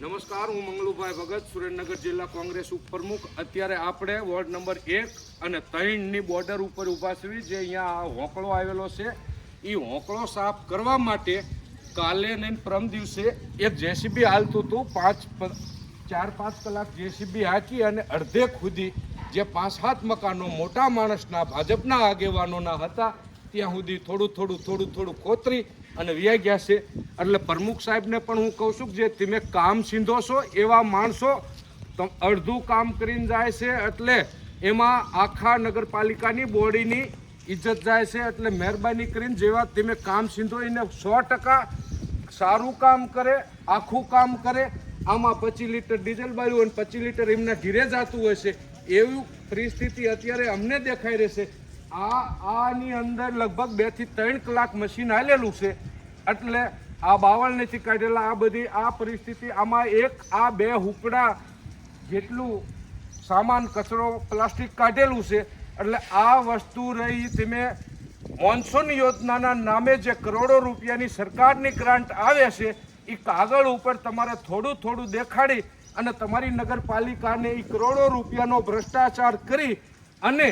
નમસ્કાર, હું મંગલુભાઈ ભગત, સુરેન્દ્રનગર જિલ્લા કોંગ્રેસ ઉપપ્રમુખ। અત્યારે આપણે વોર્ડ નંબર 1 અને 3ની બોર્ડર ઉપર ઊભા છીએ, જે અહીંયા હોંકળો આવેલો છે। એ હોંકળો સાફ કરવા માટે કાલે ને પરમ દિવસે એક જેસીબી હાલતું હતું। 4-5 કલાક જેસીબી હાંકી અને અડધે સુધી જે 5-7 મકાનો મોટા માણસના ભાજપના આગેવાનોના હતા ત્યાં સુધી થોડું કોતરી અને વ્યા ગયા છે। એટલે પ્રમુખ સાહેબને પણ હું કહું છું કે જે તમે કામ સીંધો છો એવા માણસો અડધું કામ કરીને જાય છે, એટલે એમાં આખા નગરપાલિકાની બોડીની ઇજ્જત જાય છે। એટલે મહેરબાની કરીને જેવા તમે કામ સીંધો એને 100% સારું કામ કરે, આખું કામ કરે। આમાં 25 લીટર ડીઝલ બાળ્યું અને 25 લીટર એમના ઘીરે જતું હોય છે, એવી પરિસ્થિતિ અત્યારે અમને દેખાઈ રહેશે। આની અંદર લગભગ 2 થી 3 કલાક મશીન હાલેલું છે, એટલે આ બાવળ નથી કાઢેલા। આ બધી આ પરિસ્થિતિ, આમાં આ 2 હુકડા જેટલું સામાન કચરો પ્લાસ્ટિક કાઢેલું છે। એટલે આ વસ્તુ રહી, તમે મોન્સૂન યોજનાના નામે જે કરોડો રૂપિયાની સરકારની ગ્રાન્ટ આવે છે એ કાગળ ઉપર તમારે થોડું દેખાડી અને તમારી નગરપાલિકાને એ કરોડો રૂપિયાનો ભ્રષ્ટાચાર કરી અને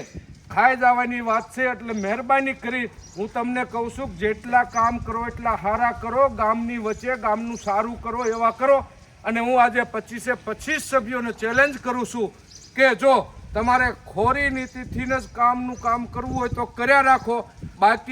ખાઈ જવાની વાત છે। એટલે મહેરબાની કરી હું તમને કહું છું કે જેટલા કામ કરો એટલા સારા કરો, ગામની વચ્ચે ગામનું સારું કરો એવા કરો। અને હું આજે 25 સભ્યોને ચેલેન્જ કરું છું કે જો તમારે ખોરી નીતિથી જ કામ કરવું હોય તો કર્યા રાખો, બાકી